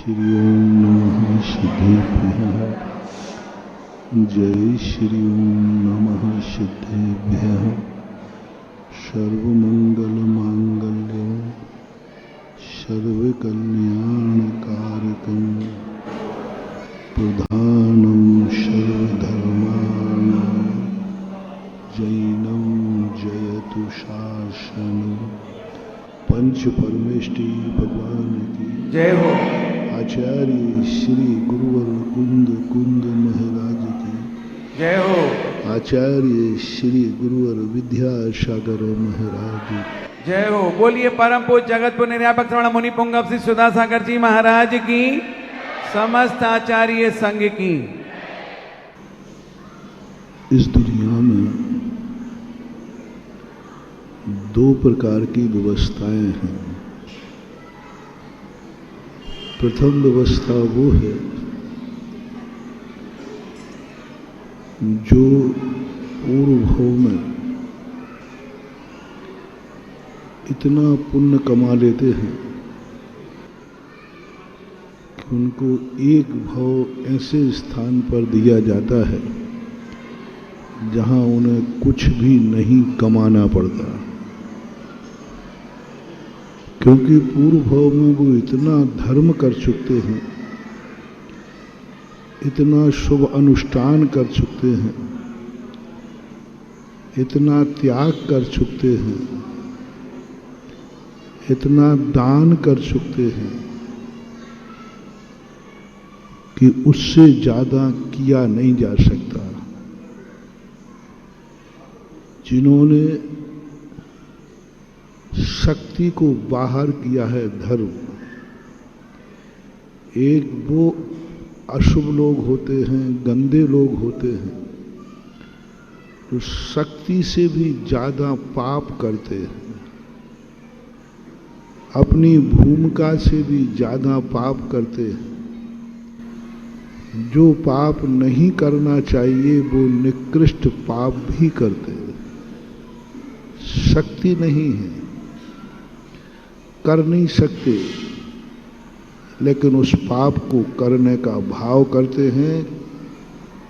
श्री ओम नमः सिद्धेभ्यः। जय श्री ओम नमः सिद्धेभ्यः। सर्वमंगलमांगल्यं सर्वकल्याणकारकं प्रधानं सर्वधर्माणां जैनं जयतु शासनं। पंच परमेष्टि भगवान की जय हो। आचार्य श्री गुरुवर कुंद कुंद महाराज की जय हो। आचार्य श्री गुरुवर विद्यासागर महाराज जय हो। बोलिए परम पूज्य जगतपुर निर्यापक श्रवण मुनि पुंगव श्री सुधासागर जी महाराज की, समस्त आचार्य संघ की। इस दुनिया में दो प्रकार की व्यवस्थाएं हैं। प्रथम व्यवस्था वो है जो पूर्व भाव में इतना पुण्य कमा लेते हैं कि उनको एक भाव ऐसे स्थान पर दिया जाता है जहां उन्हें कुछ भी नहीं कमाना पड़ता, क्योंकि पूर्व भाव में वो इतना धर्म कर चुके हैं, इतना शुभ अनुष्ठान कर चुके हैं, इतना त्याग कर चुके हैं, इतना दान कर चुके हैं कि उससे ज्यादा किया नहीं जा सकता। जिन्होंने शक्ति को बाहर किया है धर्म, एक वो अशुभ लोग होते हैं, गंदे लोग होते हैं जो शक्ति से भी ज्यादा पाप करते हैं, अपनी भूमिका से भी ज्यादा पाप करते हैं। जो पाप नहीं करना चाहिए वो निकृष्ट पाप भी करते हैं। शक्ति नहीं है, कर नहीं सकते, लेकिन उस पाप को करने का भाव करते हैं,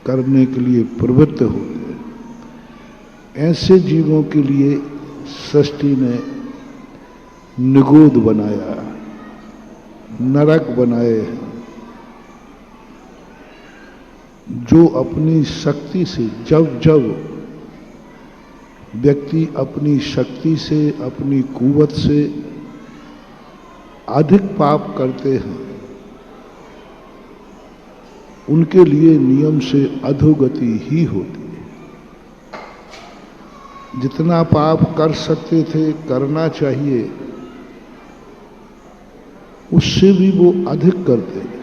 करने के लिए प्रवृत्त होते हैं। ऐसे जीवों के लिए सृष्टि ने निगोद बनाया, नरक बनाए हैं। जो अपनी शक्ति से जब व्यक्ति अपनी शक्ति से, अपनी कुवत से अधिक पाप करते हैं, उनके लिए नियम से अधोगति ही होती है। जितना पाप कर सकते थे, करना चाहिए, उससे भी वो अधिक करते हैं।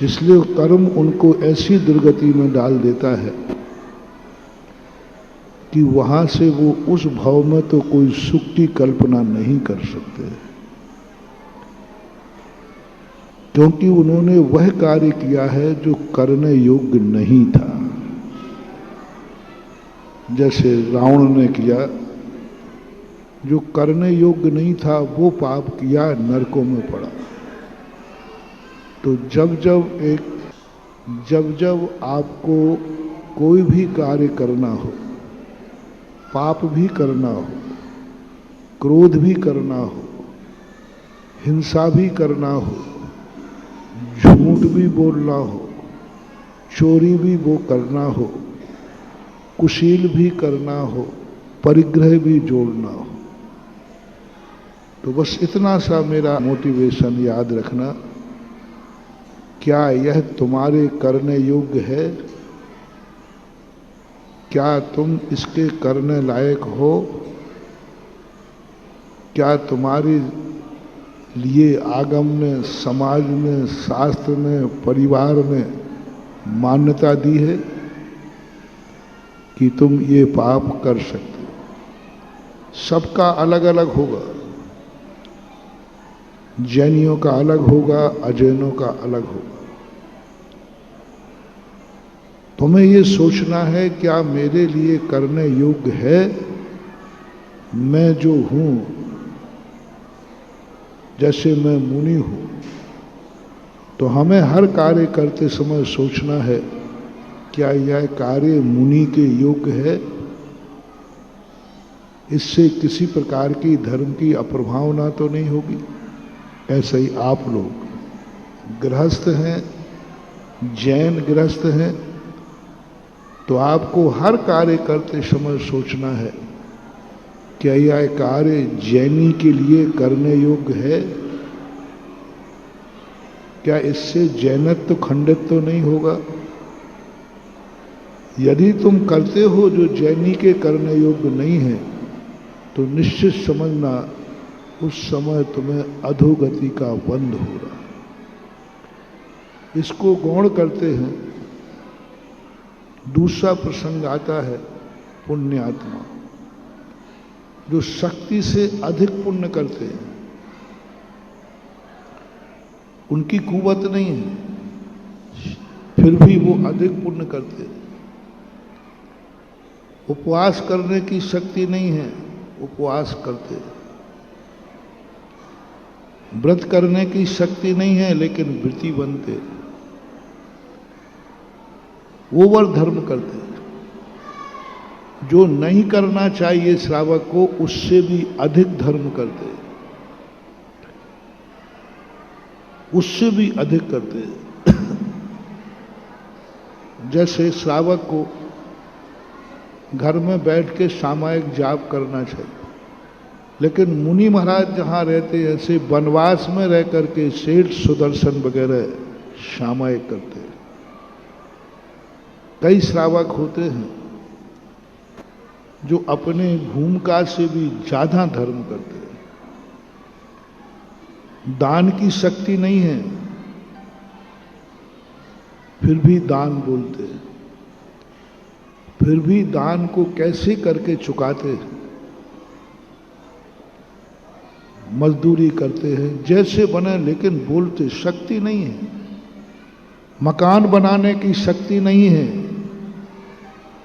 इसलिए कर्म उनको ऐसी दुर्गति में डाल देता है कि वहां से वो उस भाव में तो कोई सुख की कल्पना नहीं कर सकते, क्योंकि उन्होंने वह कार्य किया है जो करने योग्य नहीं था। जैसे रावण ने किया, जो करने योग्य नहीं था वो पाप किया, नरकों में पड़ा। तो जब आपको कोई भी कार्य करना हो, पाप भी करना हो, क्रोध भी करना हो, हिंसा भी करना हो, झूठ भी बोलना हो, चोरी भी वो करना हो, कुशील भी करना हो, परिग्रह भी जोड़ना हो, तो बस इतना सा मेरा मोटिवेशन याद रखना। क्या यह तुम्हारे करने योग्य है? क्या तुम इसके करने लायक हो? क्या तुम्हारे लिए आगम ने, समाज ने, शास्त्र ने, परिवार ने मान्यता दी है कि तुम ये पाप कर सकते हो? सबका अलग अलग होगा, जैनियों का अलग होगा, अजैनों का अलग होगा। तुम्हें ये सोचना है क्या मेरे लिए करने योग्य है? मैं जो हूं जैसे मैं मुनि हूं, तो हमें हर कार्य करते समय सोचना है, क्या यह कार्य मुनि के योग्य है? इससे किसी प्रकार की धर्म की अप्रभावना तो नहीं होगी। ऐसे ही आप लोग गृहस्थ हैं, जैन गृहस्थ हैं, तो आपको हर कार्य करते समय सोचना है, क्या यह कार्य जैनी के लिए करने योग्य है? क्या इससे जैनत्व खंडित तो नहीं होगा? यदि तुम करते हो जो जैनी के करने योग्य नहीं है, तो निश्चित समझना उस समय तुम्हें अधोगति का बंध हो रहा है। इसको गौण करते हैं। दूसरा प्रसंग आता है पुण्यात्मा, जो शक्ति से अधिक पुण्य करते हैं। उनकी कुवत नहीं है, फिर भी वो अधिक पुण्य करते हैं। उपवास करने की शक्ति नहीं है, उपवास करते हैं। व्रत करने की शक्ति नहीं है, लेकिन व्रती बनते, ओवर धर्म करते। जो नहीं करना चाहिए श्रावक को, उससे भी अधिक धर्म करते, उससे भी अधिक करते। जैसे श्रावक को घर में बैठ के सामायिक जाप करना चाहिए, लेकिन मुनि महाराज जहाँ रहते हैं, ऐसे वनवास में रह करके सेठ सुदर्शन वगैरह सामायिक करते हैं। कई श्रावक होते हैं जो अपने भूमिका से भी ज्यादा धर्म करते हैं। दान की शक्ति नहीं है, फिर भी दान बोलते हैं, फिर भी दान को कैसे करके चुकाते हैं। मजदूरी करते हैं जैसे बने, लेकिन बोलते शक्ति नहीं है। मकान बनाने की शक्ति नहीं है,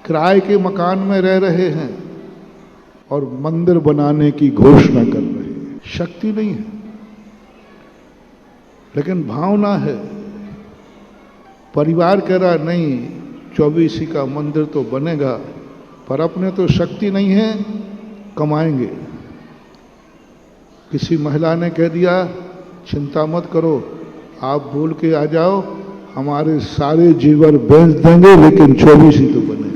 किराए के मकान में रह रहे हैं और मंदिर बनाने की घोषणा कर रहे हैं। शक्ति नहीं है, लेकिन भावना है। परिवार कह रहा नहीं 24 का मंदिर तो बनेगा, पर अपने तो शक्ति नहीं है, कमाएंगे। किसी महिला ने कह दिया चिंता मत करो, आप बोल के आ जाओ, हमारे सारे जीवर बेच देंगे, लेकिन 24 ही तो बने।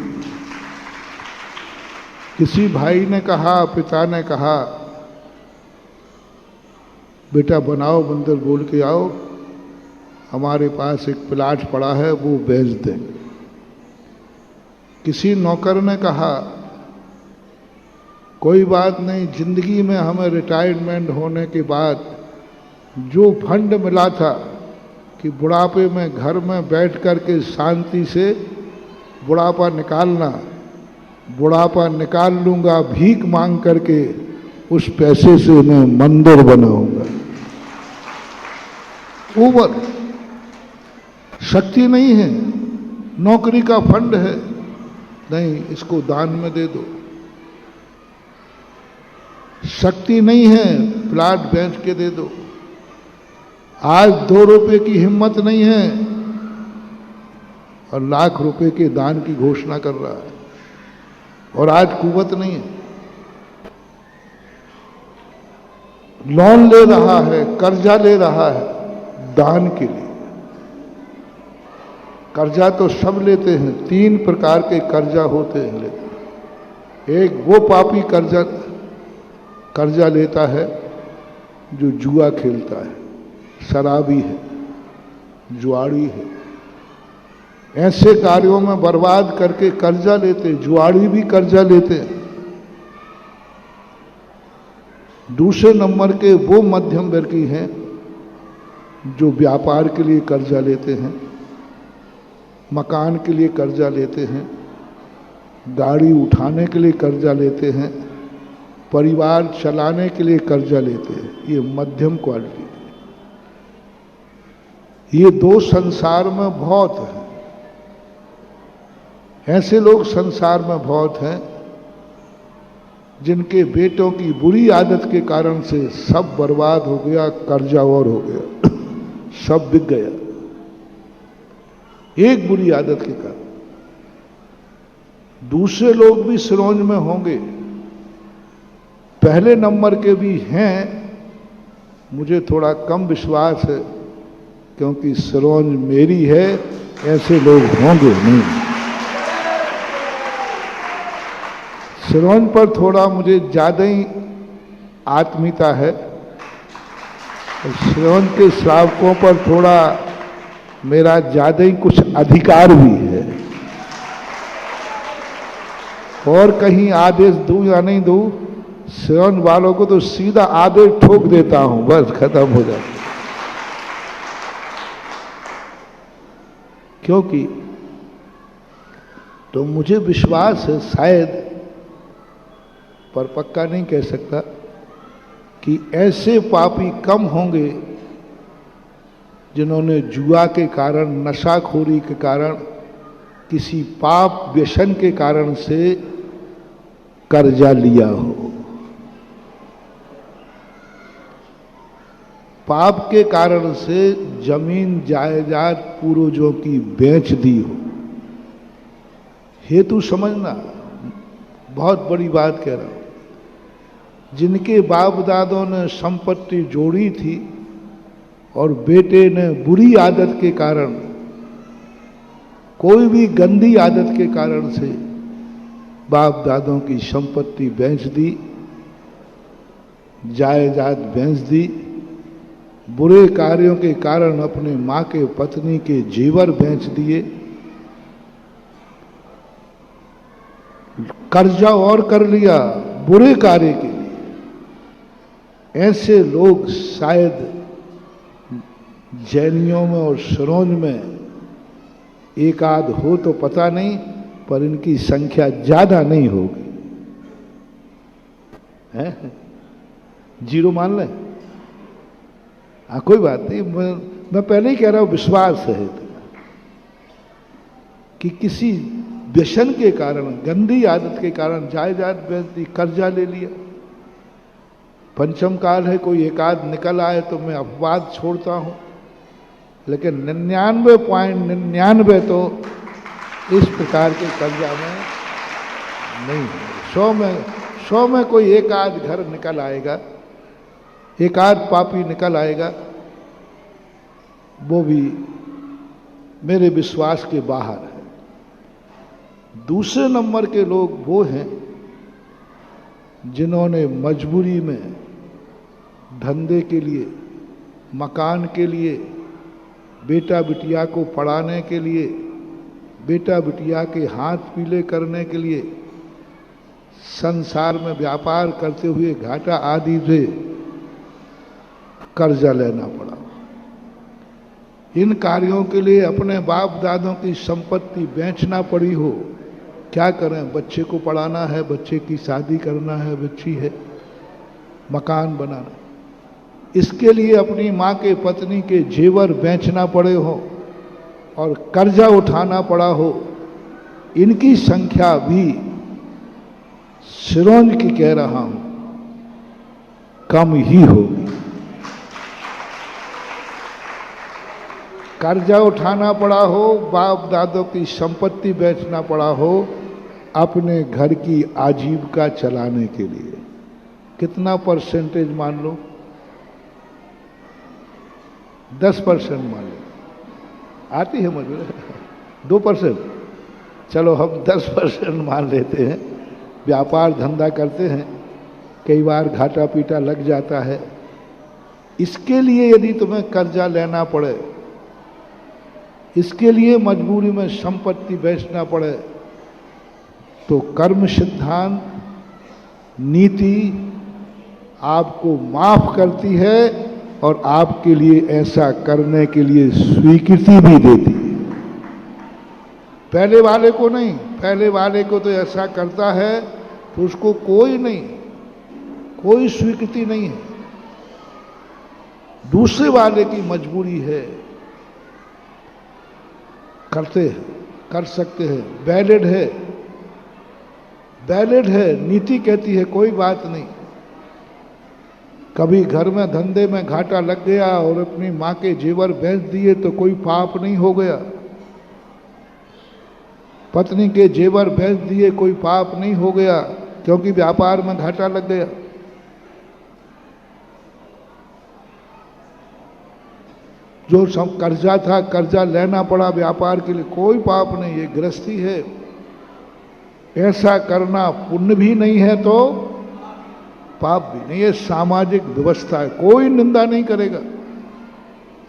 किसी भाई ने कहा, पिता ने कहा बेटा बनाओ मंदिर, बोल के आओ, हमारे पास एक प्लाट पड़ा है वो बेच देंगे। किसी नौकर ने कहा कोई बात नहीं, जिंदगी में हमें रिटायरमेंट होने के बाद जो फंड मिला था कि बुढ़ापे में घर में बैठ कर के शांति से बुढ़ापा निकालना, बुढ़ापा निकाल लूंगा भीख मांग करके, उस पैसे से मैं मंदिर बनाऊंगा। ओवर शक्ति नहीं है, नौकरी का फंड है, नहीं इसको दान में दे दो। शक्ति नहीं है, प्लाट बेच के दे दो। आज 2 रुपए की हिम्मत नहीं है और लाख रुपए के दान की घोषणा कर रहा है। और आज कुवत नहीं है, लोन ले रहा है, कर्जा ले रहा है दान के लिए। कर्जा तो सब लेते हैं, 3 प्रकार के कर्जा होते हैं लेते। एक वो पापी कर्जा लेता है जो जुआ खेलता है, शराबी है, जुआड़ी है, ऐसे कार्यों में बर्बाद करके कर्जा लेते। जुआड़ी भी कर्जा लेते। दूसरे नंबर के वो मध्यम वर्गीय हैं जो व्यापार के लिए कर्जा लेते हैं, मकान के लिए कर्जा लेते हैं, गाड़ी उठाने के लिए कर्जा लेते हैं, परिवार चलाने के लिए कर्जा लेते हैं। ये मध्यम क्वालिटी है। ये 2 संसार में बहुत है। ऐसे लोग संसार में बहुत हैं जिनके बेटों की बुरी आदत के कारण से सब बर्बाद हो गया, कर्जा और हो गया, सब बिक गया एक बुरी आदत के कारण। दूसरे लोग भी सिरोंज में होंगे, पहले नंबर के भी हैं, मुझे थोड़ा कम विश्वास है क्योंकि सिरोंज मेरी है, ऐसे लोग होंगे नहीं। सिरोंज पर थोड़ा मुझे ज्यादा ही आत्मीयता है, सिरोंज के श्रावकों पर थोड़ा मेरा ज्यादा ही कुछ अधिकार भी है, और कहीं आदेश दूं या नहीं दूं, सिरोंज वालों को तो सीधा आदेश ठोक देता हूं, बस खत्म हो जाता। क्योंकि तो मुझे विश्वास है, शायद पर पक्का नहीं कह सकता, कि ऐसे पापी कम होंगे जिन्होंने जुआ के कारण, नशाखोरी के कारण, किसी पाप व्यसन के कारण से कर्जा लिया हो, पाप के कारण से जमीन जायदाद पूर्वजों की बेच दी हो। हेतु समझना, बहुत बड़ी बात कह रहा हूं। जिनके बाप दादों ने संपत्ति जोड़ी थी और बेटे ने बुरी आदत के कारण, कोई भी गंदी आदत के कारण से बाप दादों की संपत्ति बेच दी, जायदाद बेच दी, बुरे कार्यों के कारण अपने मां के पत्नी के जेवर बेच दिए, कर्जा और कर लिया बुरे कार्य के लिए। ऐसे लोग शायद जैनियों में और सिरोंज में एक आध हो तो पता नहीं, पर इनकी संख्या ज्यादा नहीं होगी। है? जीरो मान लें? हाँ, कोई बात नहीं, मैं पहले ही कह रहा हूं, विश्वास है कि किसी व्यसन के कारण, गंदी आदत के कारण जायदाद बेच दी, कर्जा ले लिया। पंचम काल है, कोई एक आध निकल आए तो मैं अपवाद छोड़ता हूं, लेकिन 99.99 तो इस प्रकार के कर्जा में नहीं है। 100 में कोई एक आध घर निकल आएगा, एक आध पापी निकल आएगा, वो भी मेरे विश्वास के बाहर है। दूसरे नंबर के लोग वो हैं जिन्होंने मजबूरी में धंधे के लिए, मकान के लिए, बेटा बिटिया को पढ़ाने के लिए, बेटा बिटिया के हाथ पीले करने के लिए, संसार में व्यापार करते हुए घाटा आदि से कर्जा लेना पड़ा। इन कार्यों के लिए अपने बाप दादों की संपत्ति बेचना पड़ी हो। क्या करें, बच्चे को पढ़ाना है, बच्चे की शादी करना है, बच्ची है, मकान बनाना, इसके लिए अपनी माँ के पत्नी के जेवर बेचना पड़े हो और कर्जा उठाना पड़ा हो। इनकी संख्या भी सिरोंज की कह रहा हूं कम ही होगी। कर्जा उठाना पड़ा हो, बाप दादों की संपत्ति बेचना पड़ा हो, अपने घर की आजीविका चलाने के लिए। कितना परसेंटेज मान लो? 10% मान लो, आती है मुझे 2%, चलो हम 10% मान लेते हैं। व्यापार धंधा करते हैं, कई बार घाटा पीटा लग जाता है। इसके लिए यदि तुम्हें कर्जा लेना पड़े, इसके लिए मजबूरी में संपत्ति बेचना पड़े, तो कर्म सिद्धांत नीति आपको माफ करती है और आपके लिए ऐसा करने के लिए स्वीकृति भी देती है। पहले वाले को नहीं, पहले वाले को तो ऐसा करता है तो उसको कोई नहीं, कोई स्वीकृति नहीं है। दूसरे वाले की मजबूरी है, करते हैं, कर सकते हैं, वैलिड है, वैलिड है, नीति कहती है कोई बात नहीं। कभी घर में धंधे में घाटा लग गया और अपनी माँ के जेवर बेच दिए तो कोई पाप नहीं हो गया। पत्नी के जेवर बेच दिए कोई पाप नहीं हो गया, क्योंकि व्यापार में घाटा लग गया। जो सब कर्जा था, कर्जा लेना पड़ा व्यापार के लिए, कोई पाप नहीं, ये गृहस्थी है। ऐसा करना पुण्य भी नहीं है तो पाप भी नहीं, ये सामाजिक व्यवस्था है, कोई निंदा नहीं करेगा।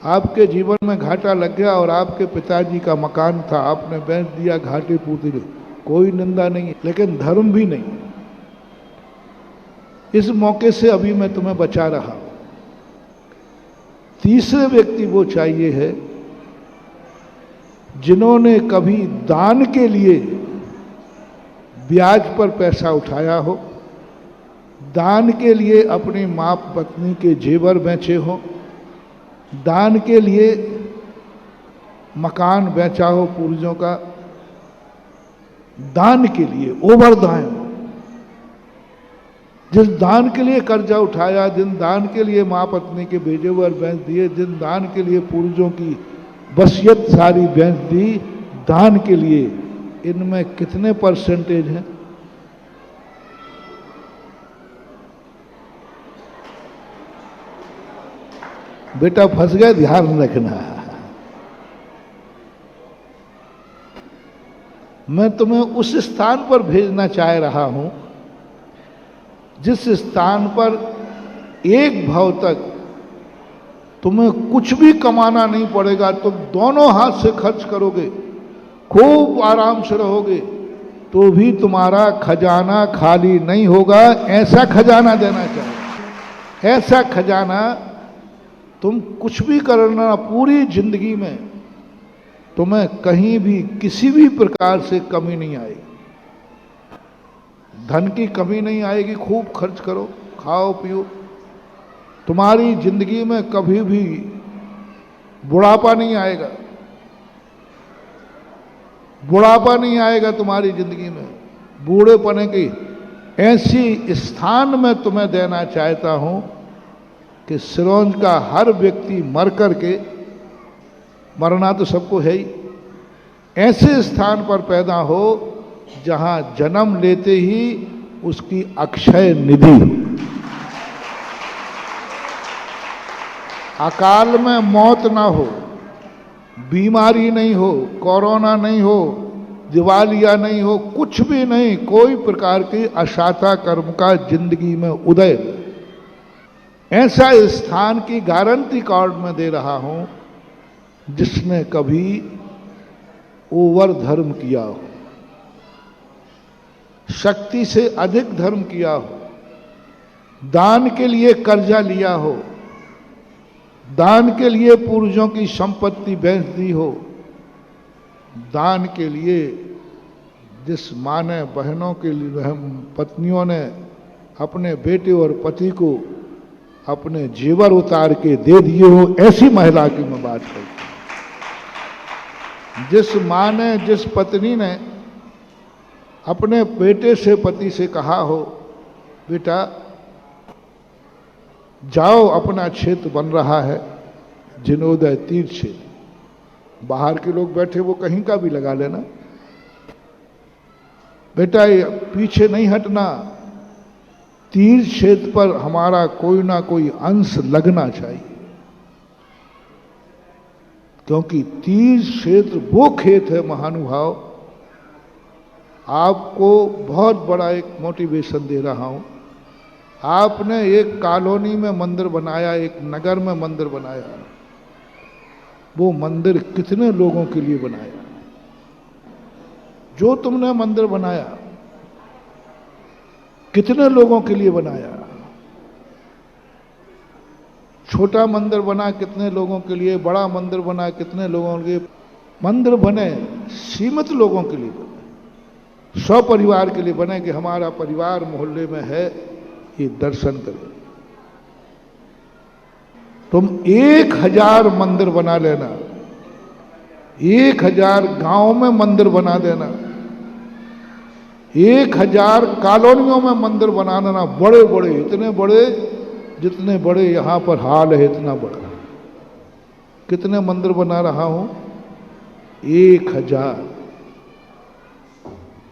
आपके जीवन में घाटा लग गया और आपके पिताजी का मकान था, आपने बेच दिया घाटे पूर्ति के, कोई निंदा नहीं है, लेकिन धर्म भी नहीं। इस मौके से अभी मैं तुम्हें बचा रहा हूं। तीसरे व्यक्ति वो चाहिए है जिन्होंने कभी दान के लिए ब्याज पर पैसा उठाया हो, दान के लिए अपनी माँ पत्नी के जेवर बेचे हो, दान के लिए मकान बेचा हो पूर्वजों का, दान के लिए ओवरदान, जिस दान के लिए कर्जा उठाया, जिन दान के लिए माँ पत्नी के जेवर बेच दिए, जिन दान के लिए पूर्वजों की वसीयत सारी बेच दी, दान के लिए, इनमें कितने परसेंटेज हैं? बेटा फंस गए, ध्यान रखना। मैं तुम्हें उस स्थान पर भेजना चाह रहा हूं जिस स्थान पर एक भाव तक तुम्हें कुछ भी कमाना नहीं पड़ेगा, तुम दोनों हाथ से खर्च करोगे, खूब आराम से रहोगे, तो भी तुम्हारा खजाना खाली नहीं होगा। ऐसा खजाना देना चाहिए, ऐसा खजाना तुम कुछ भी करना, पूरी जिंदगी में तुम्हें कहीं भी किसी भी प्रकार से कमी नहीं आएगी, धन की कमी नहीं आएगी। खूब खर्च करो, खाओ पियो, तुम्हारी जिंदगी में कभी भी बुढ़ापा नहीं आएगा, बुढ़ापा नहीं आएगा तुम्हारी जिंदगी में। बूढ़े पने की ऐसी स्थान में तुम्हें देना चाहता हूं कि सिरोंज का हर व्यक्ति मर करके, मरना तो सबको है ही, ऐसे स्थान पर पैदा हो जहां जन्म लेते ही उसकी अक्षय निधि हो, अकाल में मौत ना हो, बीमारी नहीं हो, कोरोना नहीं हो, दिवालिया नहीं हो, कुछ भी नहीं, कोई प्रकार की अशाता कर्म का जिंदगी में उदय, ऐसा स्थान की गारंटी कार्ड में दे रहा हूं जिसने कभी ओवर धर्म किया हो, शक्ति से अधिक धर्म किया हो, दान के लिए कर्जा लिया हो, दान के लिए पूर्वजों की संपत्ति बेच दी हो, दान के लिए जिस माँ ने, बहनों के लिए, पत्नियों ने अपने बेटे और पति को अपने जेवर उतार के दे दिए हो, ऐसी महिला की मैं बात करता हूं। जिस माँ ने, जिस पत्नी ने अपने बेटे से, पति से कहा हो, बेटा जाओ, अपना क्षेत्र बन रहा है जिनोदय तीर्थ क्षेत्र, बाहर के लोग बैठे वो कहीं का भी लगा लेना, बेटा पीछे नहीं हटना, तीर्थ क्षेत्र पर हमारा कोई ना कोई अंश लगना चाहिए, क्योंकि तीर्थ क्षेत्र वो खेत है महानुभाव। आपको बहुत बड़ा एक मोटिवेशन दे रहा हूं। आपने एक कॉलोनी में मंदिर बनाया, एक नगर में मंदिर बनाया, वो मंदिर कितने लोगों के लिए बनाया? जो तुमने मंदिर बनाया कितने लोगों के लिए बनाया? छोटा मंदिर बना कितने लोगों के लिए, बड़ा मंदिर बना कितने लोगों के लिए? मंदिर बने सीमित लोगों के लिए बने, 100 परिवार के लिए बने कि हमारा परिवार मोहल्ले में है, ये दर्शन करें। तुम 1000 मंदिर बना लेना, 1000 गांव में मंदिर बना देना, 1000 कॉलोनियों में मंदिर बनाना, बड़े बड़े, इतने बड़े जितने बड़े यहां पर हाल है, इतना बड़ा। कितने मंदिर बना रहा हूं?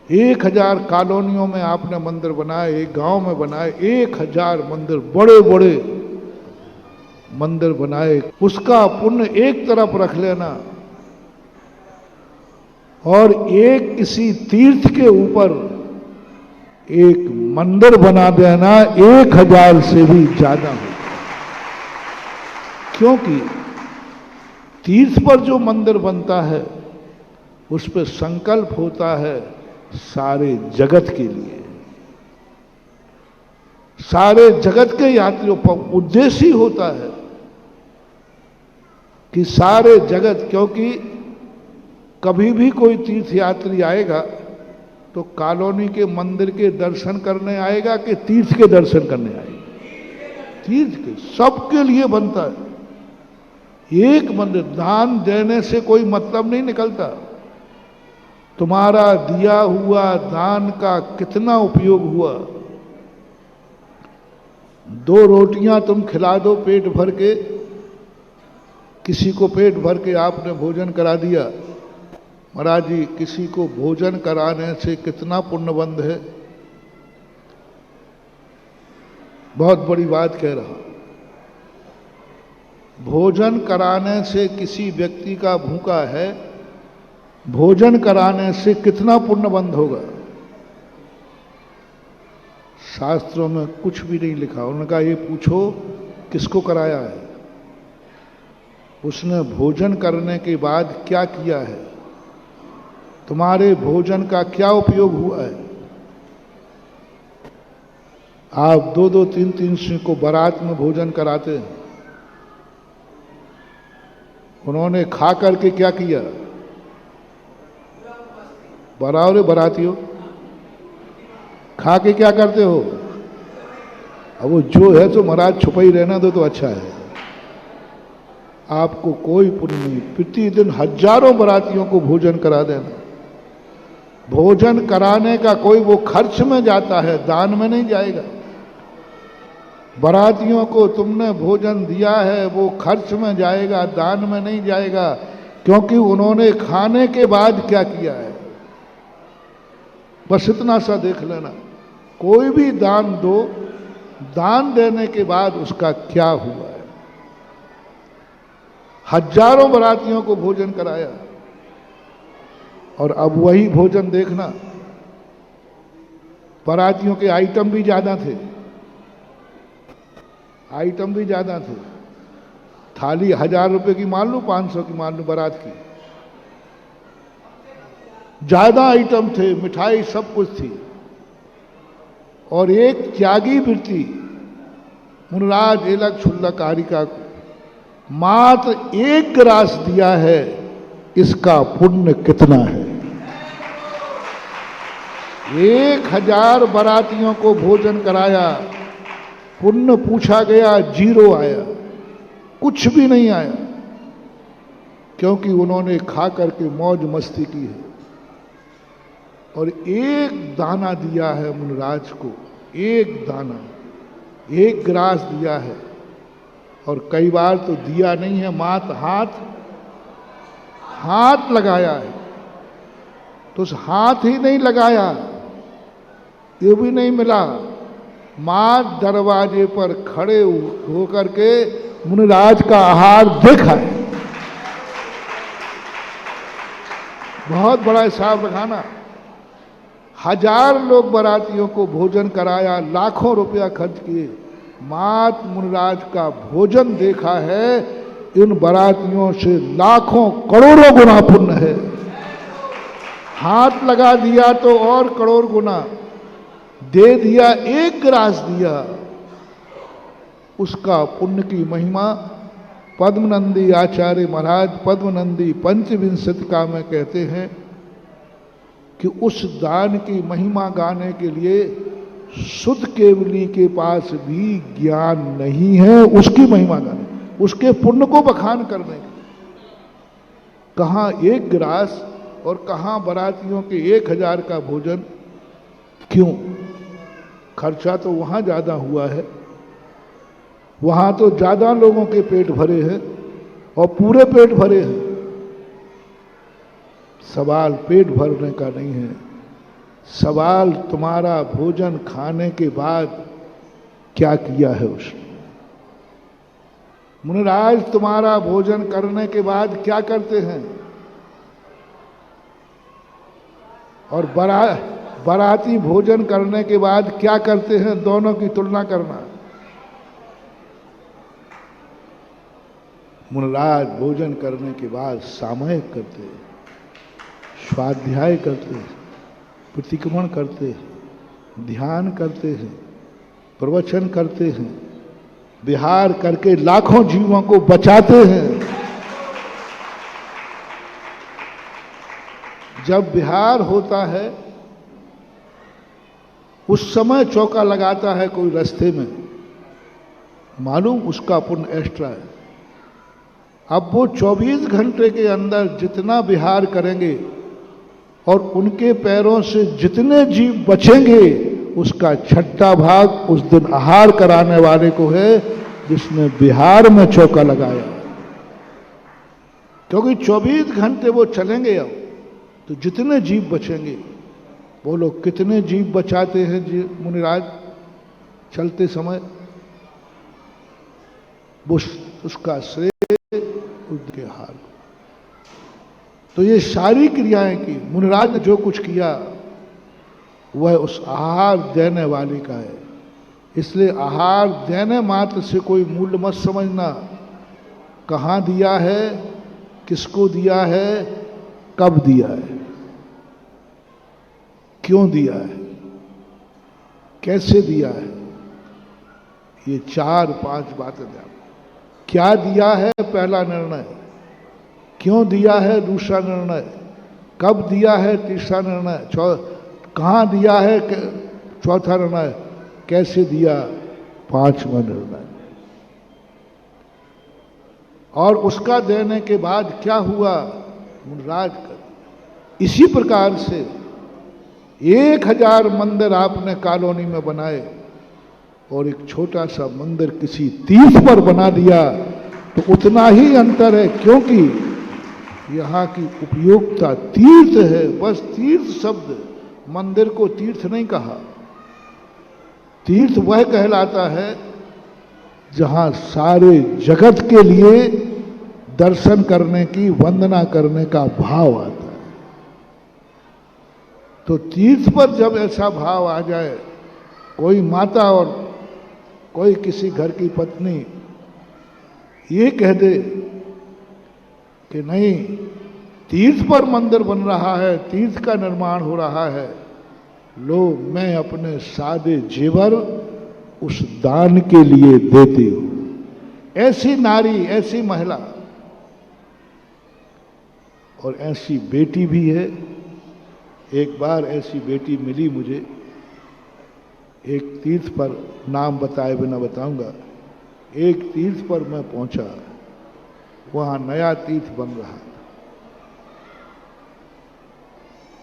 1000 कॉलोनियों में आपने मंदिर बनाए, एक गांव में बनाए, 1000 मंदिर, बड़े बड़े मंदिर बनाए। उसका पुण्य एक तरफ रख लेना और एक किसी तीर्थ के ऊपर एक मंदिर बना देना 1000 से भी ज्यादा हो। क्योंकि तीर्थ पर जो मंदिर बनता है उस पर संकल्प होता है सारे जगत के लिए, सारे जगत के यात्रियों पर उद्देश्य ही होता है कि सारे जगत, क्योंकि कभी भी कोई तीर्थ यात्री आएगा तो कॉलोनी के मंदिर के दर्शन करने आएगा कि तीर्थ के दर्शन करने आएगा? तीर्थ के, सबके लिए बनता है एक मंदिर। दान देने से कोई मतलब नहीं निकलता। तुम्हारा दिया हुआ दान का कितना उपयोग हुआ? 2 रोटियां तुम खिला दो पेट भर के, किसी को पेट भर के आपने भोजन करा दिया, महाराज जी किसी को भोजन कराने से कितना पुण्यबंध है। बहुत बड़ी बात कह रहा। भोजन कराने से, किसी व्यक्ति का भूखा है, भोजन कराने से कितना पुण्यबंध होगा? शास्त्रों में कुछ भी नहीं लिखा। उन्होंने कहा ये पूछो किसको कराया है, उसने भोजन करने के बाद क्या किया है, तुम्हारे भोजन का क्या उपयोग हुआ है। आप 2-2, 3-3 सिंह को बारात में भोजन कराते हैं, उन्होंने खा करके क्या किया? बराबर बरातियों खा के क्या करते हो? अब वो जो है तो महाराज छुपा ही रहना दो तो अच्छा है। आपको कोई पुण्य नहीं। प्रतिदिन हजारों बरातियों को भोजन करा देना। भोजन कराने का कोई वो खर्च में जाता है, दान में नहीं जाएगा। बरातियों को तुमने भोजन दिया है वो खर्च में जाएगा, दान में नहीं जाएगा, क्योंकि उन्होंने खाने के बाद क्या किया है। बस इतना सा देख लेना। कोई भी दान दो, दान देने के बाद उसका क्या हुआ है। हजारों बरातियों को भोजन कराया और अब वही भोजन देखना, बरातियों के आइटम भी ज्यादा थे, आइटम भी ज्यादा थे। थाली 1000 रुपए की मान लो, 500 की मान लो, बारात की ज्यादा आइटम थे, मिठाई सब कुछ थी। और एक त्यागी वृत्ति मुनराज एलक छुल्लक कारिका को मात्र 1 ग्रास दिया है, इसका पुण्य कितना है। 1000 बरातियों को भोजन कराया, पुण्य पूछा गया 0 आया, कुछ भी नहीं आया, क्योंकि उन्होंने खा करके मौज मस्ती की है। और 1 दाना दिया है मुनराज को, 1 दाना, 1 ग्रास दिया है। और कई बार तो दिया नहीं है, मात्र हाथ लगाया है, तो उस हाथ ही नहीं लगाया, ये भी नहीं मिला। मां दरवाजे पर खड़े होकर के मुनिराज का आहार देखा है। बहुत बड़ा हिसाब रखाना। 1000 लोग बरातियों को भोजन कराया, लाखों रुपया खर्च किए, मात मुनिराज का भोजन देखा है। इन बरातियों से लाखों करोड़ों गुना पुण्य है। हाथ लगा दिया तो और करोड़ गुना, दे दिया 1 ग्रास दिया, उसका पुण्य की महिमा पद्मनंदी आचार्य महाराज पद्मनंदी पंचविंशतिका में कहते हैं कि उस दान की महिमा गाने के लिए शुद्ध केवली के पास भी ज्ञान नहीं है। उसकी महिमा गाने, उसके पुण्य को बखान करने के, कहाँ 1 ग्रास और कहाँ बरातियों के 1000 का भोजन। क्यों? खर्चा तो वहां ज्यादा हुआ है, वहां तो ज्यादा लोगों के पेट भरे हैं और पूरे पेट भरे हैं। सवाल पेट भरने का नहीं है, सवाल तुम्हारा भोजन खाने के बाद क्या किया है उसने। मुनिराज तुम्हारा भोजन करने के बाद क्या करते हैं? और बाराती भोजन करने के बाद क्या करते हैं, दोनों की तुलना करना। मुनिराज भोजन करने के बाद सामयिक करते हैं, स्वाध्याय करते हैं, प्रतिक्रमण करते हैं, ध्यान करते हैं, प्रवचन करते हैं, विहार करके लाखों जीवों को बचाते हैं। जब विहार होता है उस समय चौका लगाता है कोई रास्ते में, मालूम उसका पुण्य एक्स्ट्रा है। अब वो 24 घंटे के अंदर जितना विहार करेंगे और उनके पैरों से जितने जीव बचेंगे, उसका छठा भाग उस दिन आहार कराने वाले को है जिसने विहार में चौका लगाया। क्योंकि 24 घंटे वो चलेंगे अब, तो जितने जीव बचेंगे, बोलो कितने जीव बचाते हैं जी मुनिराज चलते समय? वो उसका श्रेय उनके हार। तो ये सारी क्रियाएं की मुनिराज ने जो कुछ किया वह उस आहार देने वाले का है। इसलिए आहार देने मात्र से कोई मूल्य मत समझना। कहाँ दिया है, किसको दिया है, कब दिया है, क्यों दिया है, कैसे दिया है, ये 4-5 बातें ध्यान। क्या दिया है पहला निर्णय, क्यों दिया है दूसरा निर्णय, कब दिया है तीसरा निर्णय, कहाँ दिया है चौथा निर्णय, कैसे दिया पांचवा निर्णय। और उसका देने के बाद क्या हुआ, मुनिराज कर। इसी प्रकार से 1000 मंदिर आपने कॉलोनी में बनाए और एक छोटा सा मंदिर किसी तीर्थ पर बना दिया तो उतना ही अंतर है, क्योंकि यहाँ की उपयोगिता तीर्थ है। बस तीर्थ शब्द, मंदिर को तीर्थ नहीं कहा। तीर्थ वह कहलाता है जहां सारे जगत के लिए दर्शन करने की, वंदना करने का भाव आता है। तो तीर्थ पर जब ऐसा भाव आ जाए, कोई माता और कोई किसी घर की पत्नी ये कह दे कि नहीं, तीर्थ पर मंदिर बन रहा है, तीर्थ का निर्माण हो रहा है, लो मैं अपने सादे जेवर उस दान के लिए देती हूं। ऐसी नारी, ऐसी महिला और ऐसी बेटी भी है। एक बार ऐसी बेटी मिली मुझे, एक तीर्थ पर, नाम बताए बिना बताऊंगा। एक तीर्थ पर मैं पहुंचा, वहां नया तीर्थ बन रहा,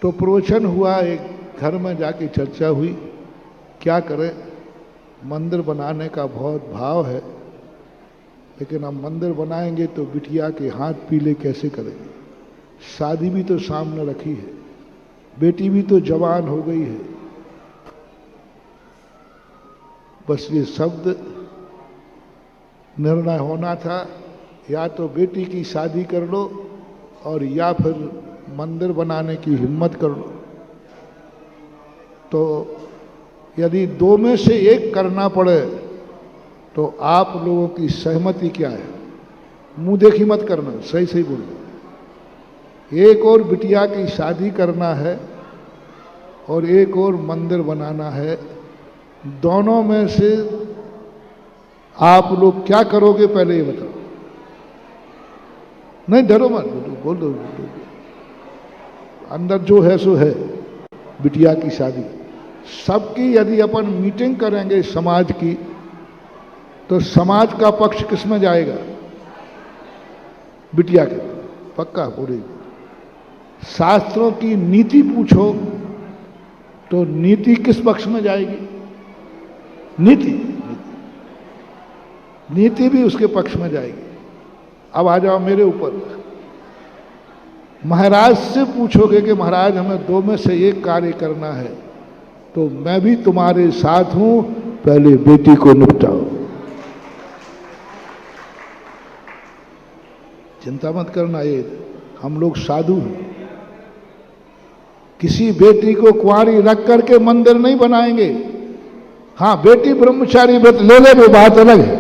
तो प्रवचन हुआ, एक घर में जाके चर्चा हुई, क्या करें, मंदिर बनाने का बहुत भाव है, लेकिन हम मंदिर बनाएंगे तो बिटिया के हाथ पीले कैसे करेंगे, शादी भी तो सामने रखी है, बेटी भी तो जवान हो गई है। बस ये शब्द निर्णय होना था, या तो बेटी की शादी कर लो और या फिर मंदिर बनाने की हिम्मत कर लो। तो यदि दो में से एक करना पड़े तो आप लोगों की सहमति क्या है? मुंह देखी मत करना, सही सही बोलो। एक और बिटिया की शादी करना है और एक और मंदिर बनाना है, दोनों में से आप लोग क्या करोगे पहले ये बताओ। नहीं डरो मत, बोल दो, अंदर जो है सो है। बिटिया की शादी सबकी यदि अपन मीटिंग करेंगे समाज की, तो समाज का पक्ष किस में जाएगा? बिटिया के, पक्का पूरी। शास्त्रों की नीति पूछो तो नीति किस पक्ष में जाएगी? नीति नीति भी उसके पक्ष में जाएगी। अब आ जाओ मेरे ऊपर। महाराज से पूछोगे कि महाराज हमें दो में से एक कार्य करना है, तो मैं भी तुम्हारे साथ हूं, पहले बेटी को निपटाओ। चिंता मत करना, ये हम लोग साधु हैं। किसी बेटी को कुंवारी रख करके मंदिर नहीं बनाएंगे। हाँ, बेटी ब्रह्मचारी व्रत ले ले, वो बात अलग है,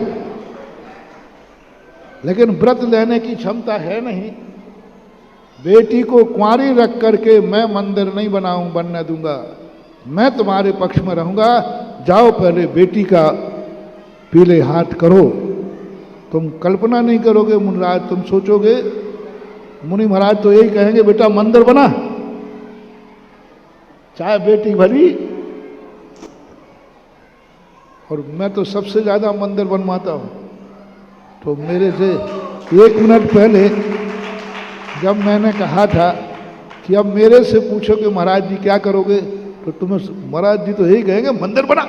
लेकिन व्रत लेने की क्षमता है नहीं। बेटी को कुंवारी रख करके मैं मंदिर नहीं बनने दूंगा, मैं तुम्हारे पक्ष में रहूंगा। जाओ पहले बेटी का पीले हाथ करो। तुम कल्पना नहीं करोगे मुनिराज, तुम सोचोगे मुनि महाराज तो यही कहेंगे बेटा मंदिर बना, चाहे बेटी भली। और मैं तो सबसे ज्यादा मंदिर बनवाता हूं। तो मेरे से 1 मिनट पहले जब मैंने कहा था कि अब मेरे से पूछो कि महाराज जी क्या करोगे, तो तुम्हें महाराज जी तो यही कहेंगे मंदिर बना।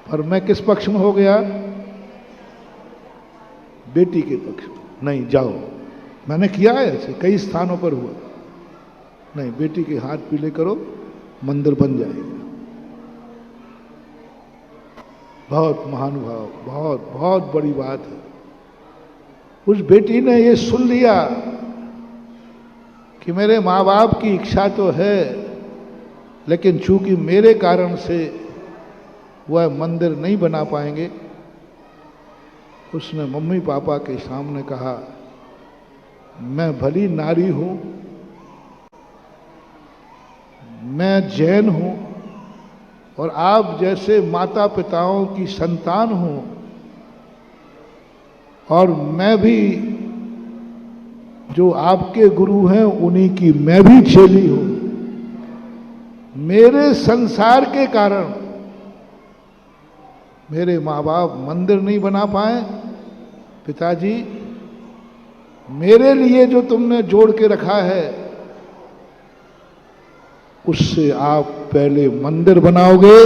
पर मैं किस पक्ष में हो गया? बेटी के पक्ष में। नहीं, जाओ। मैंने किया है, ऐसे कई स्थानों पर हुआ। नहीं, बेटी के हाथ पीले करो, मंदिर बन जाएगा। बहुत महानुभाव, बहुत बहुत बड़ी बात है। उस बेटी ने ये सुन लिया कि मेरे माँ बाप की इच्छा तो है, लेकिन चूंकि मेरे कारण से वह मंदिर नहीं बना पाएंगे, उसने मम्मी पापा के सामने कहा मैं भली नारी हूं, मैं जैन हूं और आप जैसे माता पिताओं की संतान हूं, और मैं भी जो आपके गुरु हैं उन्हीं की मैं भी चेली हूं। मेरे संसार के कारण मेरे माँ बाप मंदिर नहीं बना पाए। पिताजी, मेरे लिए जो तुमने जोड़ के रखा है उससे आप पहले मंदिर बनाओगे।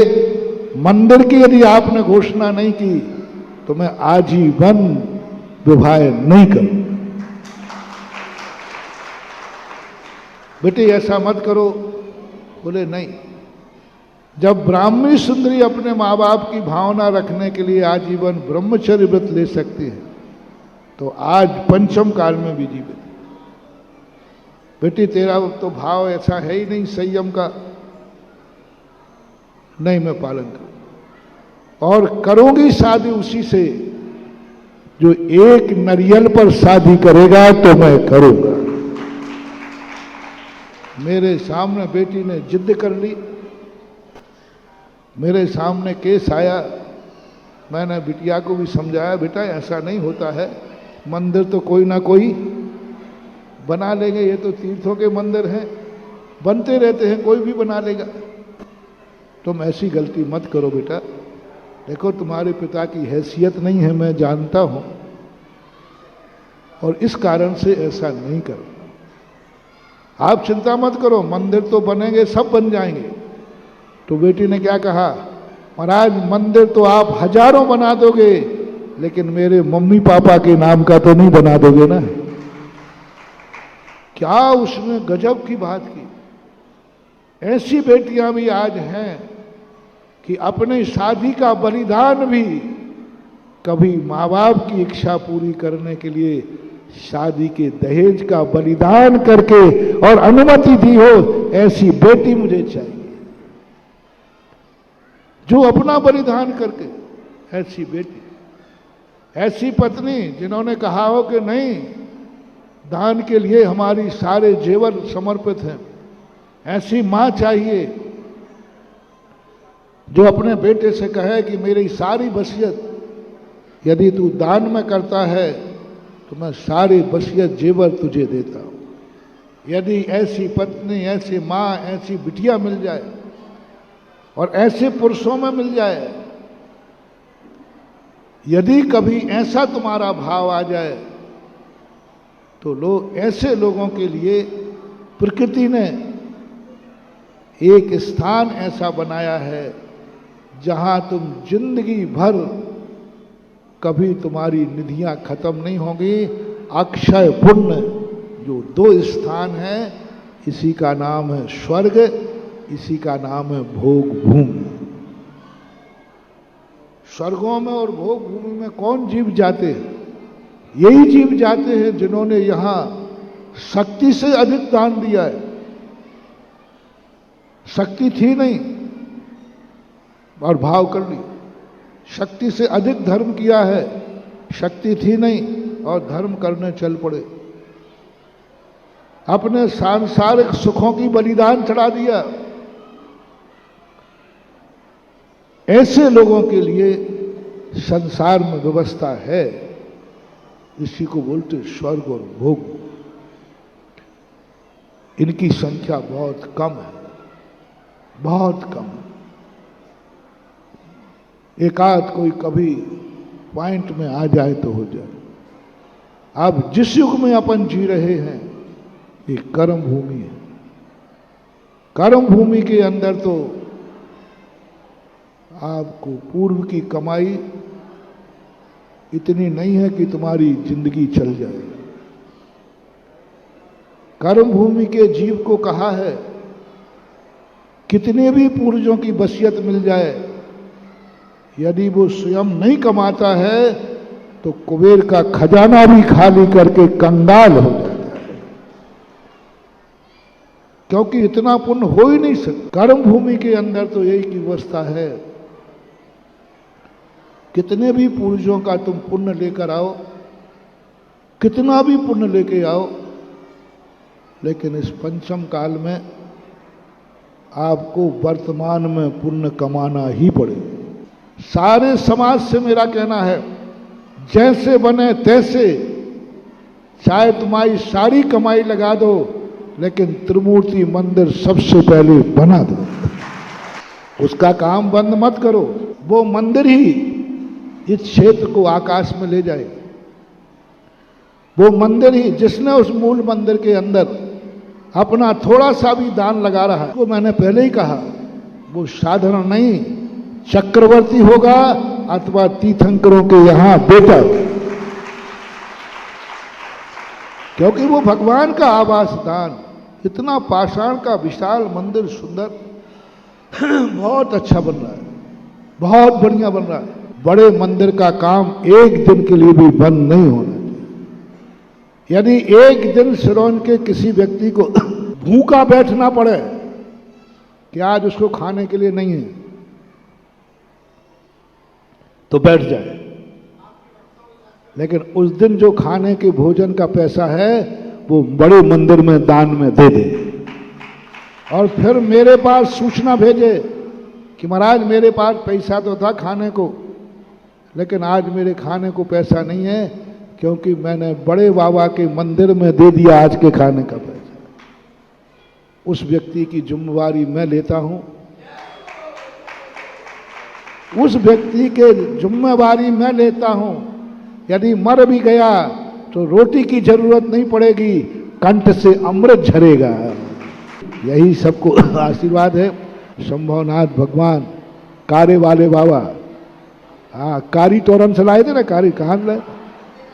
मंदिर की यदि आपने घोषणा नहीं की तो मैं आजीवन विवाह नहीं करूं। बेटे ऐसा मत करो। बोले नहीं, जब ब्राह्मणी सुंदरी अपने माँ बाप की भावना रखने के लिए आजीवन ब्रह्मचर्य व्रत ले सकती है, तो आज पंचम काल में भी जीवित। बेटी तेरा तो भाव ऐसा है ही नहीं संयम का। नहीं, मैं पालन करूं और करूंगी शादी उसी से जो एक नरियल पर शादी करेगा, तो मैं करूंगा। मेरे सामने बेटी ने जिद कर ली, मेरे सामने केस आया। मैंने बिटिया को भी समझाया, बेटा ऐसा नहीं होता है, मंदिर तो कोई ना कोई बना लेंगे, ये तो तीर्थों के मंदिर हैं, बनते रहते हैं, कोई भी बना लेगा। तुम ऐसी गलती मत करो बेटा। देखो तुम्हारे पिता की हैसियत नहीं है, मैं जानता हूं, और इस कारण से ऐसा नहीं करो। आप चिंता मत करो, मंदिर तो बनेंगे, सब बन जाएंगे। तो बेटी ने क्या कहा, महाराज मंदिर तो आप हजारों बना दोगे, लेकिन मेरे मम्मी पापा के नाम का तो नहीं बना दोगे ना। क्या उसने गजब की बात की। ऐसी बेटियां भी आज हैं कि अपने शादी का बलिदान भी कभी माँ बाप की इच्छा पूरी करने के लिए शादी के दहेज का बलिदान करके और अनुमति दी हो, ऐसी बेटी मुझे चाहिए जो अपना बलिदान करके। ऐसी बेटी, ऐसी पत्नी जिन्होंने कहा हो कि नहीं, दान के लिए हमारी सारे जेवर समर्पित हैं। ऐसी मां चाहिए जो अपने बेटे से कहे कि मेरी सारी वसीयत यदि तू दान में करता है तो मैं सारी वसीयत जेवर तुझे देता हूं। यदि ऐसी पत्नी, ऐसी मां, ऐसी बिटिया मिल जाए और ऐसे पुरुषों में मिल जाए, यदि कभी ऐसा तुम्हारा भाव आ जाए, तो लोग, ऐसे लोगों के लिए प्रकृति ने एक स्थान ऐसा बनाया है जहां तुम जिंदगी भर कभी तुम्हारी निधियां खत्म नहीं होंगी। अक्षय पुण्य जो 2 स्थान है, इसी का नाम है स्वर्ग, इसी का नाम है भोग भूमि। स्वर्गों में और भोग भूमि में कौन जीव जाते हैं? यही जीव जाते हैं जिन्होंने यहां शक्ति से अधिक दान दिया है। शक्ति थी नहीं और भाव कर ली, शक्ति से अधिक धर्म किया है, शक्ति थी नहीं और धर्म करने चल पड़े, अपने सांसारिक सुखों की बलिदान चढ़ा दिया। ऐसे लोगों के लिए संसार में व्यवस्था है, इसी को बोलते स्वर्ग और भोग। इनकी संख्या बहुत कम है, बहुत कम। एकाध कोई कभी पॉइंट में आ जाए तो हो जाए। अब जिस युग में अपन जी रहे हैं ये कर्म भूमि है। कर्म भूमि के अंदर तो आपको पूर्व की कमाई इतनी नहीं है कि तुम्हारी जिंदगी चल जाए। कर्म भूमि के जीव को कहा है कितने भी पूर्वजों की वसीयत मिल जाए, यदि वो स्वयं नहीं कमाता है तो कुबेर का खजाना भी खाली करके कंगाल हो जाता है, क्योंकि इतना पुण्य हो ही नहीं सकता। कर्म भूमि के अंदर तो यही की व्यवस्था है, कितने भी पूर्वजों का तुम पुण्य लेकर आओ, कितना भी पुण्य लेके आओ, लेकिन इस पंचम काल में आपको वर्तमान में पुण्य कमाना ही पड़ेगा। सारे समाज से मेरा कहना है, जैसे बने तैसे, चाहे तुम्हारी सारी कमाई लगा दो, लेकिन त्रिमूर्ति मंदिर सबसे पहले बना दो। उसका काम बंद मत करो, वो मंदिर ही इस क्षेत्र को आकाश में ले जाए। वो मंदिर ही, जिसने उस मूल मंदिर के अंदर अपना थोड़ा सा भी दान लगा रहा है, वो मैंने पहले ही कहा, वो साधारण नहीं, चक्रवर्ती होगा अथवा तीर्थंकरों के यहां बेटा, क्योंकि वो भगवान का आवास दान। इतना पाषाण का विशाल मंदिर, सुंदर, बहुत अच्छा बन रहा है, बहुत बढ़िया बन रहा है। बड़े मंदिर का काम एक दिन के लिए भी बंद नहीं होना चाहिए। यदि एक दिन सिरोन के किसी व्यक्ति को भूखा बैठना पड़े कि आज उसको खाने के लिए नहीं है, तो बैठ जाए, लेकिन उस दिन जो खाने के भोजन का पैसा है वो बड़े मंदिर में दान में दे दे, और फिर मेरे पास सूचना भेजे कि महाराज मेरे पास पैसा तो था खाने को, लेकिन आज मेरे खाने को पैसा नहीं है, क्योंकि मैंने बड़े बाबा के मंदिर में दे दिया आज के खाने का पैसा। उस व्यक्ति की जिम्मेवारी मैं लेता हूं, उस व्यक्ति के जिम्मेवारी मैं लेता हूं। यदि मर भी गया तो रोटी की जरूरत नहीं पड़ेगी, कंठ से अमृत झरेगा। यही सबको आशीर्वाद है। संभवनाथ भगवान, कार्य वाले बाबा, हाँ, कारी तोरन से लाए थे ना, कारी कहाँ लाए?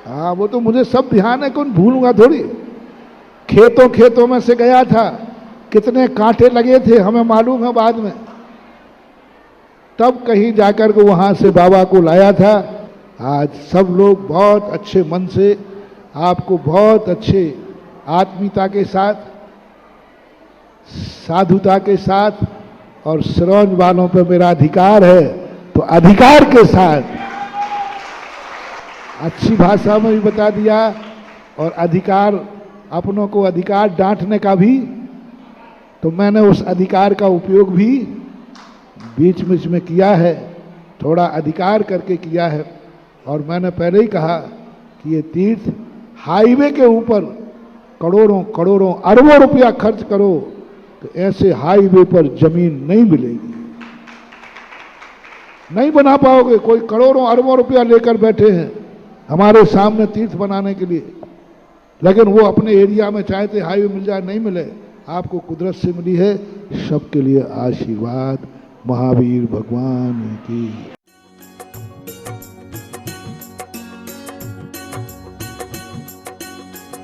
हाँ, वो तो मुझे सब ध्यान है, कौन भूलूंगा थोड़ी। खेतों खेतों में से गया था, कितने कांटे लगे थे हमें मालूम है बाद में, तब कहीं जाकर के वहां से बाबा को लाया था। आज सब लोग बहुत अच्छे मन से, आपको बहुत अच्छे आत्मीयता के साथ, साधुता के साथ, और श्रवण वालों पर मेरा अधिकार है तो अधिकार के साथ अच्छी भाषा में भी बता दिया, और अधिकार, अपनों को अधिकार डांटने का भी, तो मैंने उस अधिकार का उपयोग भी बीच बीच में किया है, थोड़ा अधिकार करके किया है। और मैंने पहले ही कहा कि ये तीर्थ हाईवे के ऊपर करोड़ों करोड़ों अरबों रुपया खर्च करो तो ऐसे हाईवे पर जमीन नहीं मिलेगी, नहीं बना पाओगे। कोई करोड़ों अरबों रुपया लेकर बैठे हैं हमारे सामने तीर्थ बनाने के लिए, लेकिन वो अपने एरिया में चाहते हाईवे मिल जाए, नहीं मिले, आपको कुदरत से मिली है। सबके लिए आशीर्वाद। महावीर भगवान की।